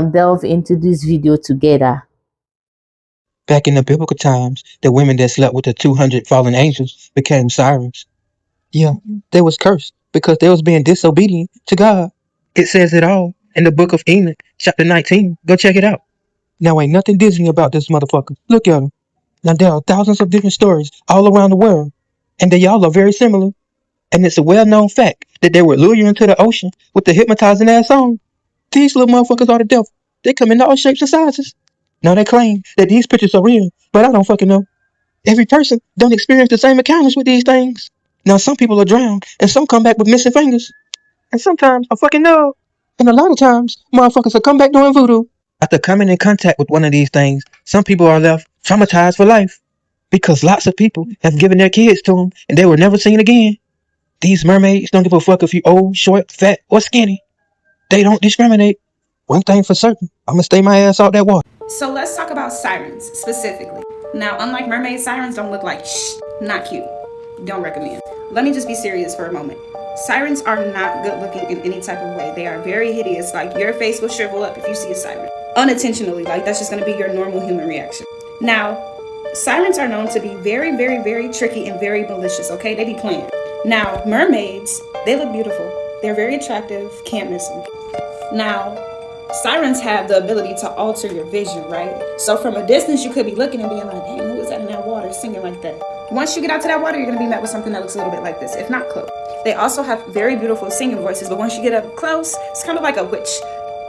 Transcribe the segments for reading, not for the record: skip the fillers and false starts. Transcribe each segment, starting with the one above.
delve into this video together. Back in the biblical times, the women that slept with the 200 fallen angels became sirens. Yeah, they was cursed because they was being disobedient to God. It says it all in the book of Enoch, chapter 19. Go check it out. Now ain't nothing Disney about this motherfucker. Look at him. Now there are thousands of different stories all around the world, and they all are very similar. And it's a well-known fact that they would lure you into the ocean with the hypnotizing ass song. These little motherfuckers are the devil. They come in all shapes and sizes. Now they claim that these pictures are real, but I don't fucking know. Every person don't experience the same encounters with these things. Now some people are drowned, and some come back with missing fingers. And sometimes I fucking know. And a lot of times, motherfuckers will come back doing voodoo. After coming in contact with one of these things, some people are left traumatized for life. Because lots of people have given their kids to them, and they were never seen again. These mermaids don't give a fuck if you old, short, fat, or skinny. They don't discriminate. One thing for certain, I'ma stay my ass out that water. So let's talk about sirens specifically. Now, unlike mermaids, sirens don't look like not cute. Don't recommend. Let me just be serious for a moment. Sirens are not good looking in any type of way. They are very hideous. Like, your face will shrivel up if you see a siren. Unintentionally, like that's just gonna be your normal human reaction. Now, sirens are known to be very, very, very tricky and very malicious, okay? They be playing. Now, mermaids, they look beautiful. They're very attractive, can't miss them. Now, sirens have the ability to alter your vision, right? So from a distance, you could be looking and being like, hey, who is that in that water singing like that? Once you get out to that water, you're gonna be met with something that looks a little bit like this, if not close. They also have very beautiful singing voices, but once you get up close, it's kind of like a witch.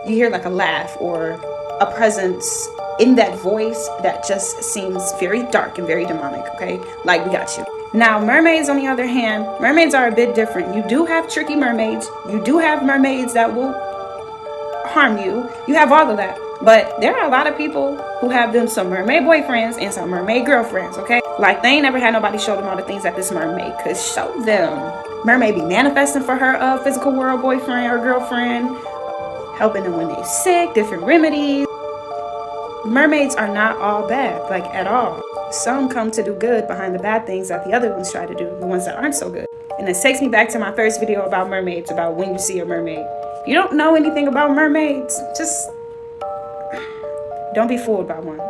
You hear like a laugh or a presence in that voice that just seems very dark and very demonic, okay? Like, we got you. Now, mermaids, on the other hand, mermaids are a bit different. You do have tricky mermaids. You do have mermaids that will harm you. You have all of that. But there are a lot of people who have them some mermaid boyfriends and some mermaid girlfriends, okay? Like, they ain't never had nobody show them all the things that this mermaid could show them. Mermaid be manifesting for her physical world boyfriend or girlfriend, helping them when they're sick, different remedies. Mermaids are not all bad, like at all. Some come to do good behind the bad things that the other ones try to do, the ones that aren't so good. And this takes me back to my first video about mermaids, about when you see a mermaid. If you don't know anything about mermaids, just don't be fooled by one.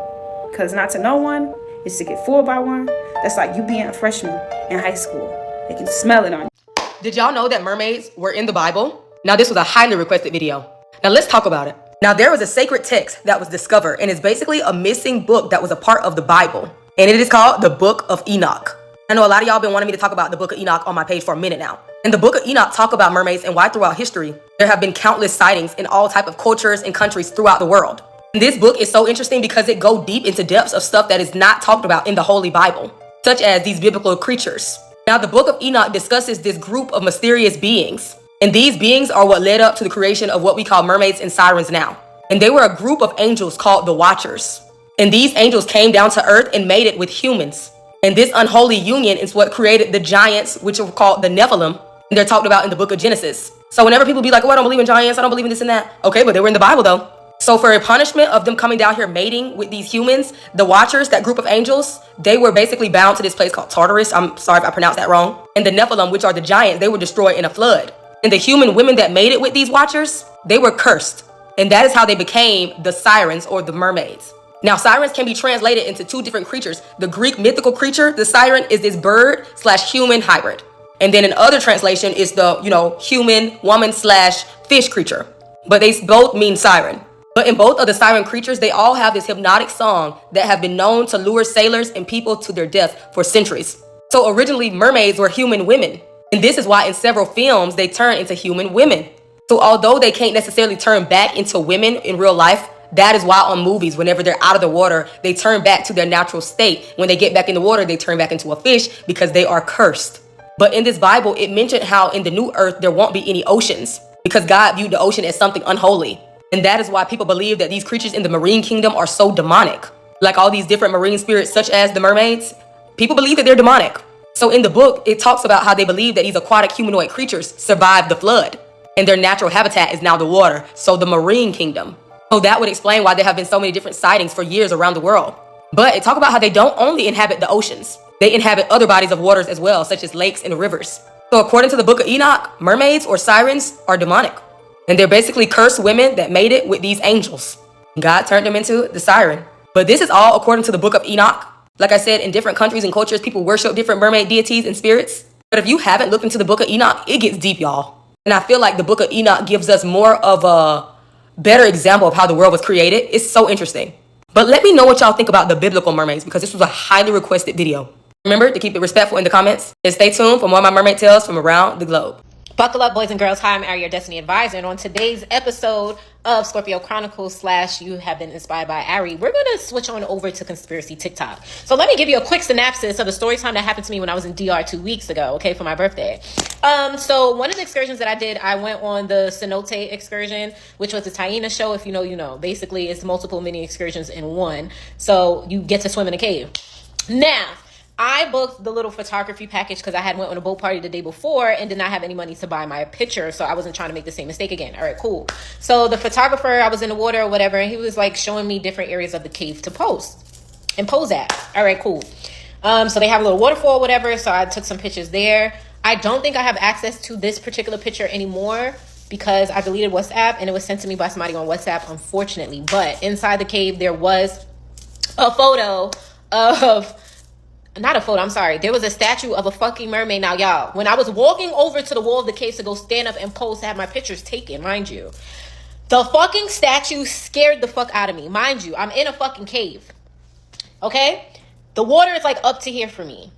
Because not to know one is to get fooled by one. That's like you being a freshman in high school. They can smell it on you. Did y'all know that mermaids were in the Bible? Now, this was a highly requested video. Now, let's talk about it. Now, there was a sacred text that was discovered, and it's basically a missing book that was a part of the Bible. And it is called the Book of Enoch. I know a lot of y'all been wanting me to talk about the Book of Enoch on my page for a minute now. And the Book of Enoch talk about mermaids and why throughout history, there have been countless sightings in all type of cultures and countries throughout the world. And this book is so interesting because it go deep into depths of stuff that is not talked about in the Holy Bible, such as these biblical creatures. Now, the Book of Enoch discusses this group of mysterious beings. And these beings are what led up to the creation of what we call mermaids and sirens now. And they were a group of angels called the Watchers. And these angels came down to earth and mated with humans. And this unholy union is what created the giants, which are called the Nephilim. And they're talked about in the book of Genesis. So whenever people be like, oh, I don't believe in giants, I don't believe in this and that. Okay, but they were in the Bible though. So for a punishment of them coming down here mating with these humans, the Watchers, that group of angels, they were basically bound to this place called Tartarus. I'm sorry if I pronounced that wrong. And the Nephilim, which are the giants, they were destroyed in a flood. And the human women that mated with these Watchers, they were cursed. And that is how they became the sirens or the mermaids. Now, sirens can be translated into two different creatures. The Greek mythical creature, the siren, is this bird/human hybrid. And then in other translation is the, human woman/fish creature. But they both mean siren. But in both of the siren creatures, they all have this hypnotic song that have been known to lure sailors and people to their death for centuries. So originally, mermaids were human women. And this is why in several films, they turn into human women. So although they can't necessarily turn back into women in real life, that is why on movies, whenever they're out of the water, they turn back to their natural state. When they get back in the water, they turn back into a fish because they are cursed. But in this Bible, it mentioned how in the new earth, there won't be any oceans because God viewed the ocean as something unholy. And that is why people believe that these creatures in the marine kingdom are so demonic. Like all these different marine spirits, such as the mermaids, people believe that they're demonic. So in the book, it talks about how they believe that these aquatic humanoid creatures survived the flood. And their natural habitat is now the water, so the marine kingdom. So that would explain why there have been so many different sightings for years around the world. But it talks about how they don't only inhabit the oceans. They inhabit other bodies of waters as well, such as lakes and rivers. So according to the Book of Enoch, mermaids or sirens are demonic. And they're basically cursed women that made it with these angels. God turned them into the siren. But this is all according to the book of Enoch. Like I said, in different countries and cultures, people worship different mermaid deities and spirits. But if you haven't looked into the book of Enoch, it gets deep, y'all. And I feel like the book of Enoch gives us more of a better example of how the world was created. It's so interesting. But let me know what y'all think about the biblical mermaids, because this was a highly requested video. Remember to keep it respectful in the comments. And stay tuned for more of my mermaid tales from around the globe. Buckle up, boys and girls. Hi, I'm Ari, your Destiny Advisor. And on today's episode of Scorpio Chronicles / You Have Been Inspired by Ari, we're going to switch on over to conspiracy TikTok. So let me give you a quick synopsis of a story time that happened to me when I was in DR 2 weeks ago, okay, for my birthday. So one of the excursions that I did, I went on the cenote excursion, which was the Taina show. If you know, you know. Basically, it's multiple mini excursions in one. So you get to swim in a cave. Now, I booked the little photography package because I had went on a boat party the day before and did not have any money to buy my picture, so I wasn't trying to make the same mistake again. All right, cool. So the photographer, I was in the water or whatever, and he was like showing me different areas of the cave to pose at. All right, cool. So they have a little waterfall or whatever, so I took some pictures there. I don't think I have access to this particular picture anymore because I deleted WhatsApp and it was sent to me by somebody on WhatsApp, unfortunately. But inside the cave, there was a photo of... Not a photo, I'm sorry. There was a statue of a fucking mermaid. Now, y'all, when I was walking over to the wall of the cave to go stand up and pose to have my pictures taken, mind you, the fucking statue scared the fuck out of me. Mind you, I'm in a fucking cave. Okay? The water is like up to here for me.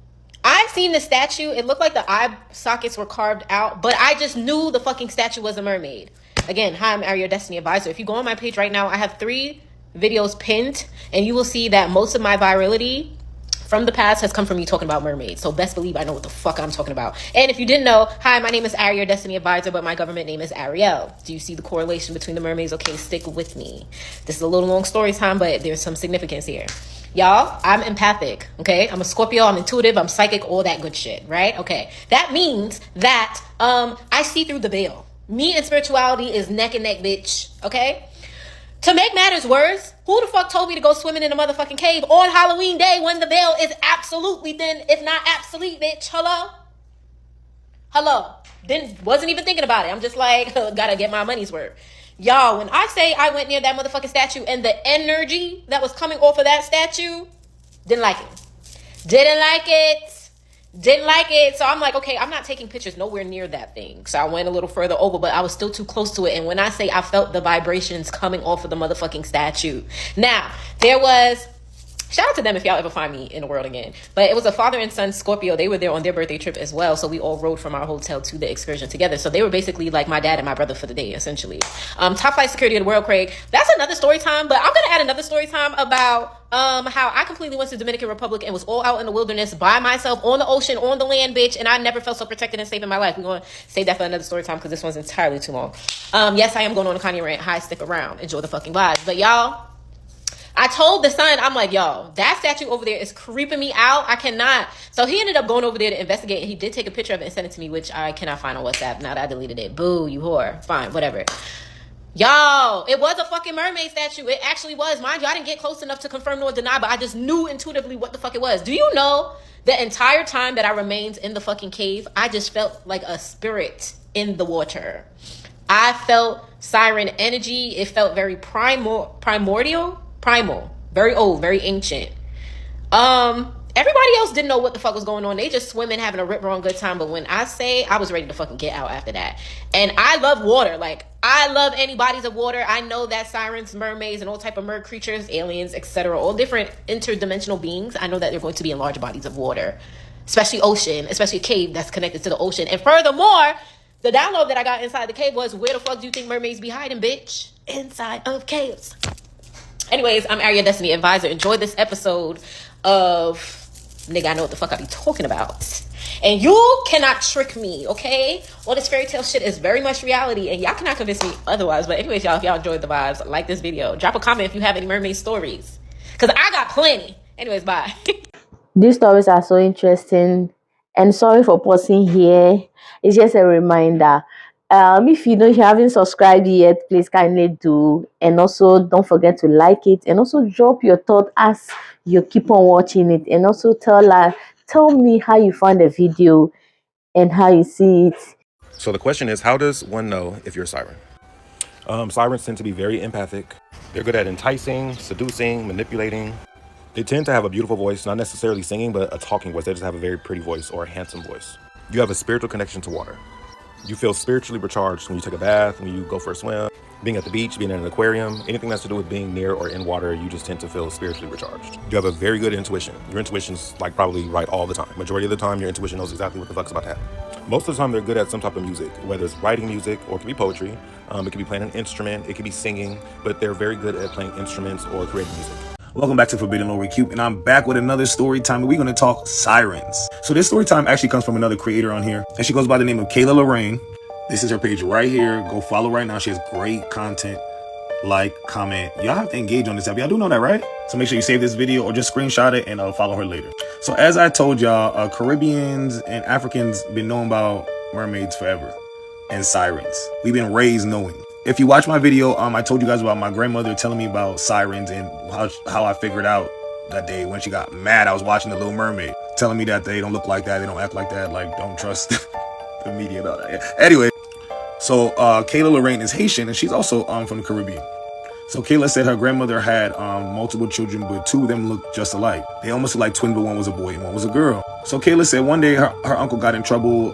I seen the statue. It looked like the eye sockets were carved out, but I just knew the fucking statue was a mermaid. Again, hi, I'm Ari, your Destiny Advisor. If you go on my page right now, I have 3 videos pinned, and you will see that most of my virality from the past has come from me talking about mermaids. So best believe I know what the fuck I'm talking about. And if you didn't know, hi, my name is Ari, your Destiny Advisor, but my government name is Ariel. Do you see the correlation between the mermaids? Okay, stick with me. This is a little long story time, but there's some significance here. Y'all, I'm empathic, okay? I'm a Scorpio, I'm intuitive, I'm psychic, all that good shit, right? Okay, that means that I see through the veil. Me and spirituality is neck and neck, bitch, okay? To make matters worse, who the fuck told me to go swimming in a motherfucking cave on Halloween day when the veil is absolutely thin, if not obsolete, bitch? Hello? Wasn't even thinking about it. I'm just like, gotta get my money's worth. Y'all, when I say I went near that motherfucking statue and the energy that was coming off of that statue, didn't like it. So I'm like, okay, I'm not taking pictures nowhere near that thing. So I went a little further over, but I was still too close to it. And when I say I felt the vibrations coming off of the motherfucking statue. Now, there was... Shout out to them if y'all ever find me in the world again. But it was a father and son Scorpio. They were there on their birthday trip as well. So we all rode from our hotel to the excursion together. So they were basically like my dad and my brother for the day, essentially. Top flight security of the world, Craig. That's another story time. But I'm going to add another story time about how I completely went to the Dominican Republic and was all out in the wilderness by myself on the ocean, on the land, bitch. And I never felt so protected and safe in my life. We're going to save that for another story time because this one's entirely too long. Yes, I am going on a Kanye rant. Hi, stick around. Enjoy the fucking vibes. But y'all... I told the son, I'm like, yo, that statue over there is creeping me out. I cannot. So he ended up going over there to investigate. And he did take a picture of it and send it to me, which I cannot find on WhatsApp. Now that I deleted it. Boo, you whore. Fine, whatever. Yo, it was a fucking mermaid statue. It actually was. Mind you, I didn't get close enough to confirm nor deny, but I just knew intuitively what the fuck it was. Do you know the entire time that I remained in the fucking cave, I just felt like a spirit in the water. I felt siren energy. It felt very primal, very old, very ancient. Everybody else didn't know what the fuck was going on. They just swimming, having a rip roaring good time. But when I say I was ready to fucking get out after that. And I love water. Like, I love any bodies of water. I know that sirens, mermaids, and all type of mer creatures, aliens, etc., all different interdimensional beings, I know that they're going to be in large bodies of water. Especially ocean, especially a cave that's connected to the ocean. And furthermore, the download that I got inside the cave was, where the fuck do you think mermaids be hiding, bitch? Inside of caves. Anyways, I'm Ari, your Destiny Advisor. Enjoy this episode of nigga, I know what the fuck I be talking about. And you cannot trick me, okay? All this fairy tale shit is very much reality, and y'all cannot convince me otherwise. But anyways, y'all, if y'all enjoyed the vibes, like this video. Drop a comment if you have any mermaid stories. Because I got plenty. Anyways, bye. These stories are so interesting. And sorry for pausing here. It's just a reminder. If you haven't subscribed yet, please kindly do. And also don't forget to like it. And also drop your thought as you keep on watching it. And also tell me how you find the video and how you see it. So the question is, how does one know if you're a siren? Sirens tend to be very empathic. They're good at enticing, seducing, manipulating. They tend to have a beautiful voice, not necessarily singing, but a talking voice. They just have a very pretty voice or a handsome voice. You have a spiritual connection to water. You feel spiritually recharged when you take a bath, when you go for a swim, being at the beach, being in an aquarium, anything that's to do with being near or in water, you just tend to feel spiritually recharged. You have a very good intuition. Your intuition's like probably right all the time. Majority of the time, your intuition knows exactly what the fuck's about to happen. Most of the time, they're good at some type of music, whether it's writing music or it could be poetry. It could be playing an instrument, it could be singing, but they're very good at playing instruments or creating music. Welcome back to Forbidden Lore with Cube, and I'm back with another story time. We're going to talk sirens. So this story time actually comes from another creator on here, and she goes by the name of Kayla Lorraine. This is her page right here. Go follow right now. She has great content. Like, comment. Y'all have to engage on this app. Y'all do know that, right? So make sure you save this video or just screenshot it and follow her later. So as I told y'all, Caribbeans and Africans been knowing about mermaids forever and sirens. We've been raised knowing. If you watch my video, I told you guys about my grandmother telling me about sirens and how I figured out that day when she got mad. I was watching The Little Mermaid, telling me that they don't look like that, they don't act like that, like don't trust the media about that. Yeah. Anyway, so Kayla Lorraine is Haitian and she's also from the Caribbean. So Kayla said her grandmother had multiple children, but two of them looked just alike. They almost looked like twin, but one was a boy and one was a girl. So Kayla said one day her uncle got in trouble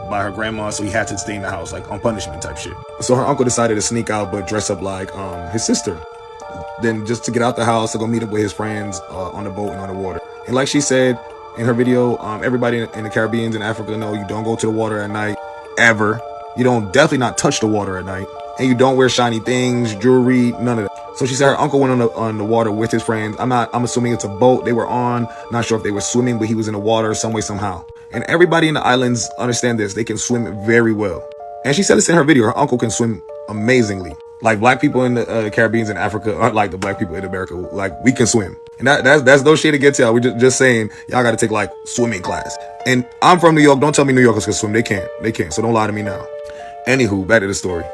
by her grandma, so he had to stay in the house, like on punishment type shit. So her uncle decided to sneak out, but dress up like his sister. Then just to get out the house to go meet up with his friends on the boat and on the water. And like she said in her video, everybody in the Caribbean and Africa know you don't go to the water at night, ever. You don't definitely not touch the water at night. And you don't wear shiny things, jewelry, none of that. So she said her uncle went on the water with his friends. I'm assuming it's a boat they were on. Not sure if they were swimming, but he was in the water some way, somehow. And everybody in the islands understand this. They can swim very well. And she said this in her video. Her uncle can swim amazingly. Like black people in the Caribbean and Africa aren't like the black people in America. Like we can swim. And that's no shit against y'all. We're just saying y'all got to take like swimming class. And I'm from New York. Don't tell me New Yorkers can swim. They can't. So don't lie to me now. Anywho, back to the story.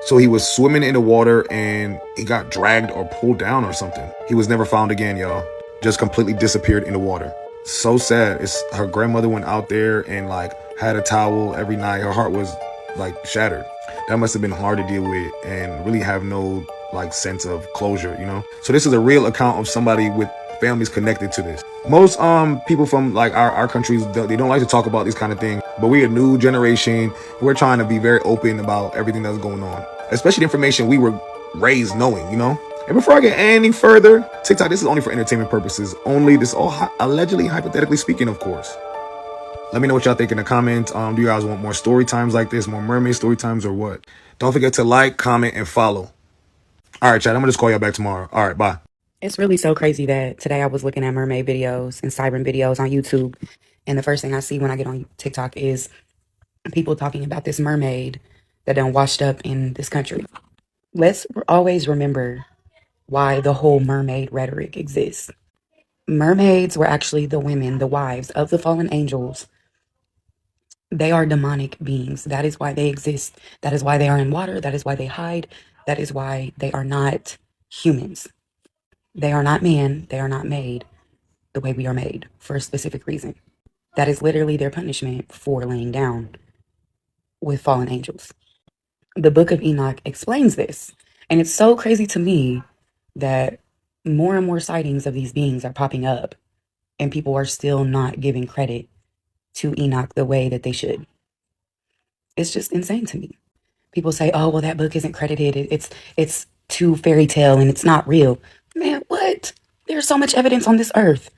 So he was swimming in the water and he got dragged or pulled down or something. He was never found again, y'all. Just completely disappeared in the water. So sad. Her grandmother went out there and like had a towel every night. Her heart was like shattered. That must have been hard to deal with and really have no like sense of closure, you know? So this is a real account of somebody with families connected to this. Most people from like our countries, they don't like to talk about these kind of things, but we're a new generation. We're trying to be very open about everything that's going on, especially the information we were raised knowing, you know? And before I get any further, TikTok, this is only for entertainment purposes only. This is all allegedly, hypothetically speaking, of course. Let me know what y'all think in the comments. Do you guys want more story times like this, more mermaid story times or what? Don't forget to like, comment, and follow. All right, chat, I'm gonna just call y'all back tomorrow. All right, bye. It's really so crazy that today I was looking at mermaid videos and siren videos on YouTube, and the first thing I see when I get on TikTok is people talking about this mermaid that done washed up in this country. Let's always remember why the whole mermaid rhetoric exists. Mermaids were actually the women, the wives of the fallen angels. They are demonic beings. That is why they exist. That is why they are in water. That is why they hide. That is why they are not humans. They are not man. They are not made the way we are made for a specific reason. That is literally their punishment for laying down with fallen angels. The book of Enoch explains this. And it's so crazy to me that more and more sightings of these beings are popping up and people are still not giving credit to Enoch the way that they should. It's just insane to me. People say, oh, well, that book isn't credited. It's too fairy tale and it's not real. Man, what? There's so much evidence on this earth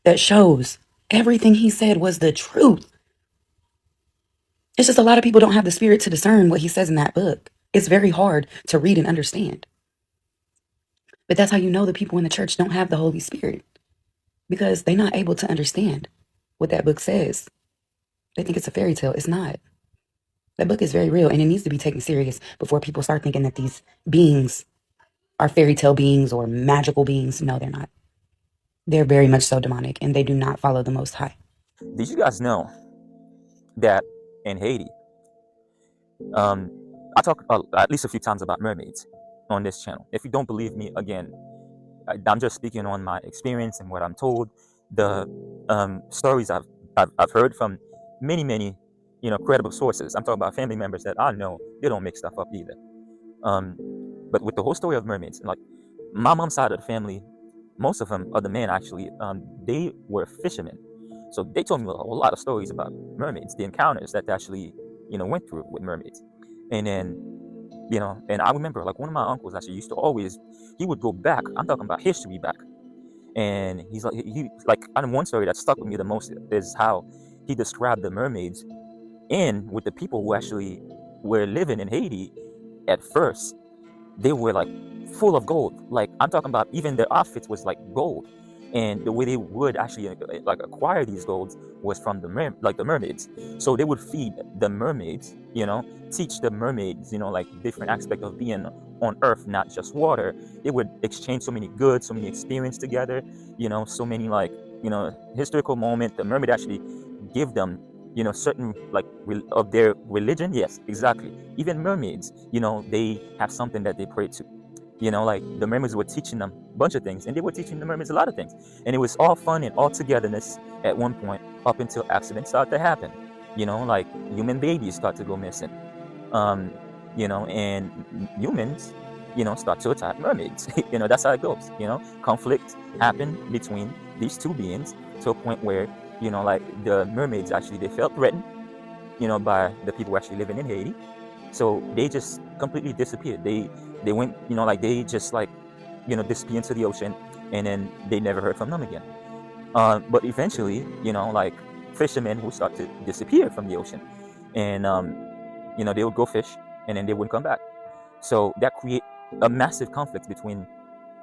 that shows everything he said was the truth. It's just a lot of people don't have the spirit to discern what he says in that book. It's very hard to read and understand. But that's how you know the people in the church don't have the Holy Spirit, because they're not able to understand what that book says. They think it's a fairy tale. It's not. That book is very real, and it needs to be taken serious before people start thinking that these beings are fairy tale beings or magical beings. No, they're not. They're very much so demonic, and they do not follow the Most High. Did you guys know that in Haiti, I talk at least a few times about mermaids on this channel. If you don't believe me, again, I'm just speaking on my experience and what I'm told. The stories I've heard from many credible sources. I'm talking about family members that I know. They don't make stuff up either. Um, but with the whole story of mermaids, like my mom's side of the family, most of them, of the men actually, they were fishermen. So they told me a whole lot of stories about mermaids, the encounters that they actually, went through with mermaids. And then, and I remember like one of my uncles actually used to always, he would go back. I'm talking about history back. And he's like, he like, and one story that stuck with me the most is how he described the mermaids in with the people who actually were living in Haiti at first. They were like full of gold. Like I'm talking about, even their outfits was like gold, and the way they would actually like acquire these golds was from the mermaids. So they would feed the mermaids, teach the mermaids, like different aspect of being on Earth, not just water. They would exchange so many goods, so many experience together, so many like historical moment. The mermaid actually give them certain like of their religion. Yes, exactly. Even mermaids, they have something that they pray to. Like the mermaids were teaching them a bunch of things, and they were teaching the mermaids a lot of things, and it was all fun and all togetherness at one point, up until accidents start to happen. Like human babies start to go missing. um and humans start to attack mermaids. That's how it goes. Conflict happened between these two beings to a point where like the mermaids actually, they felt threatened by the people actually living in Haiti. So they just completely disappeared. They went, like they just like disappeared into the ocean, and then they never heard from them again. But eventually, like fishermen who start to disappear from the ocean, and they would go fish, and then they wouldn't come back. So that create a massive conflict between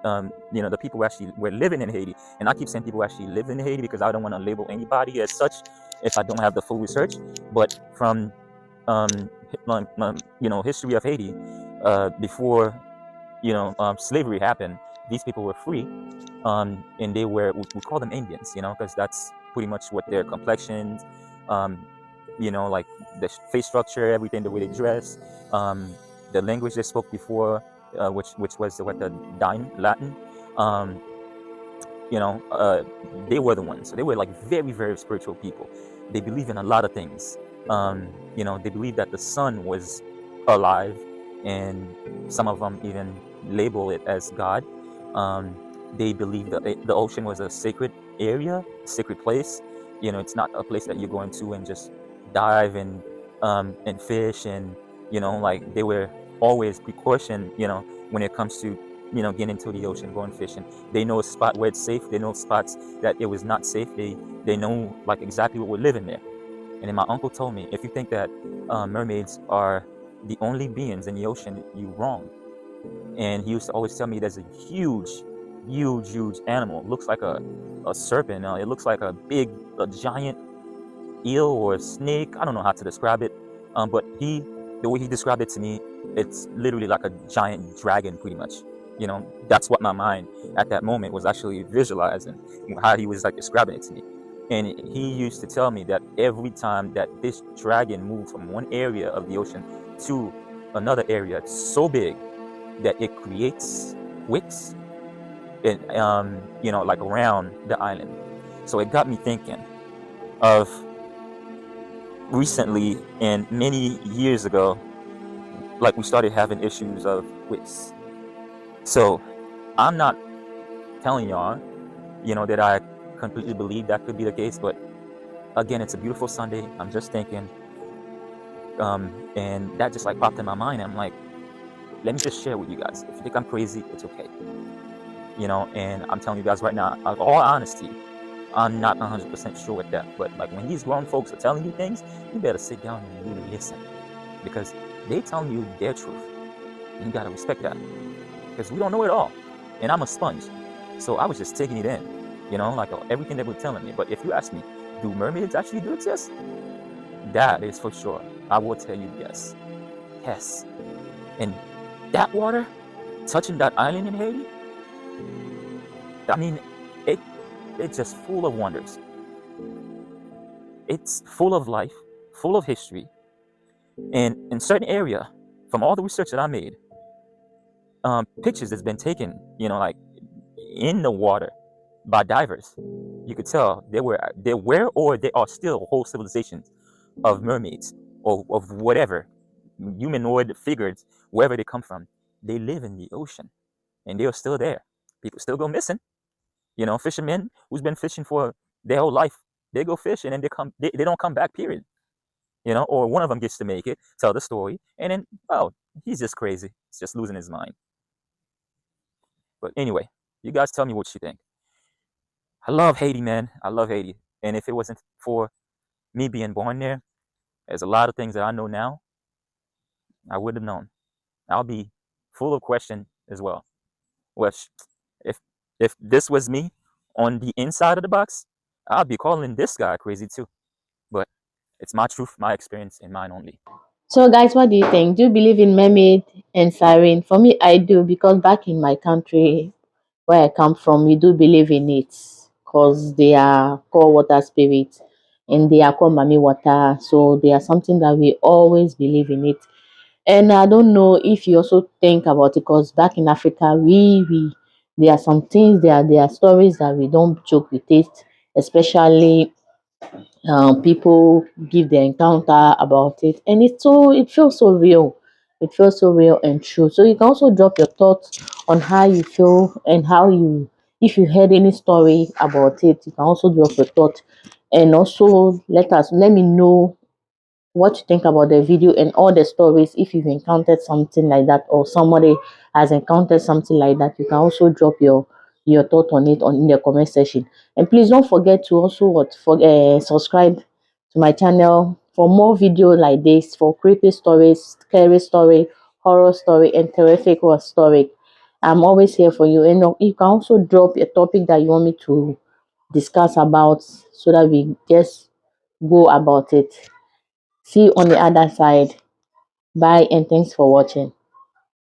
the people who actually were living in Haiti. And I keep saying people who actually live in Haiti because I don't want to label anybody as such if I don't have the full research. But from history of Haiti, before slavery happened, these people were free, and they were, we call them Indians, because that's pretty much what their complexions, like the face structure, everything, the way they dress, the language they spoke before, which was the Dine Latin. Um, they were the ones. So they were like very, very spiritual people. They believe in a lot of things. They believe that the sun was alive, and some of them even label it as God. They believe that the ocean was a sacred area, sacred place. It's not a place that you're going to and just dive and fish, and like they were always precaution. When it comes to getting into the ocean, going fishing. They know a spot where it's safe. They know spots that it was not safe. They know like exactly what we're living there. And then my uncle told me, if you think that mermaids are the only beings in the ocean, you're wrong. And he used to always tell me there's a huge animal. It looks like a serpent. It looks like a giant eel or a snake. I don't know how to describe it. But the way he described it to me, it's literally like a giant dragon, pretty much. That's what my mind at that moment was actually visualizing, how he was like describing it to me. And he used to tell me that every time that this dragon moved from one area of the ocean to another area, it's so big that it creates wicks, and like around the island. So it got me thinking of recently, and many years ago, like we started having issues of wicks. So I'm not telling y'all, that I completely believe that could be the case, but again, it's a beautiful Sunday. I'm just thinking, and that just like popped in my mind. I'm like, let me just share with you guys. If you think I'm crazy, it's okay. And I'm telling you guys right now, of all honesty, I'm not 100% sure with that. But like when these grown folks are telling you things, you better sit down and really listen, because they telling you their truth, and you gotta respect that. Because we don't know it all, and I'm a sponge, so I was just taking it in, like everything they were telling me. But if you ask me, do mermaids actually do exist? That is for sure. I will tell you yes. And that water touching that island in Haiti, I mean, it's just full of wonders. It's full of life, full of history, and in certain area, from all the research that I made, pictures that's been taken, like in the water by divers, you could tell there were or there are still whole civilizations of mermaids or of whatever, humanoid figures, wherever they come from, they live in the ocean and they're still there. People still go missing. Fishermen who's been fishing for their whole life, they go fish and then they don't come back, period. Or one of them gets to make it, tell the story, and then, oh, he's just crazy. He's just losing his mind. But anyway, you guys tell me what you think. I love Haiti, man. I love Haiti. And if it wasn't for me being born there's a lot of things that I know now I wouldn't have known. I'll be full of question as well. Which, if this was me on the inside of the box, I'd be calling this guy crazy too. But it's my truth, my experience, and mine only. So, guys, what do you think? Do you believe in mermaid and siren? For me, I do, because back in my country, where I come from, we do believe in it, because they are called water spirits and they are called mommy water. So they are something that we always believe in it. And I don't know if you also think about it, because back in Africa, we there are some things, there are stories that we don't joke with it, especially people give their encounter about it, and it feels so real. It feels so real and true. So you can also drop your thoughts on how you feel and how you, if you heard any story about it, you can also drop your thought, and also let me know what you think about the video and all the stories. If you've encountered something like that, or somebody has encountered something like that, you can also drop your thought on it in the comment section. And please don't forget to also subscribe to my channel for more videos like this, for creepy stories, scary story, horror story, and terrific war story. I'm always here for you. And you can also drop a topic that you want me to discuss about, so that we just go about it. See you on the other side. Bye, and thanks for watching.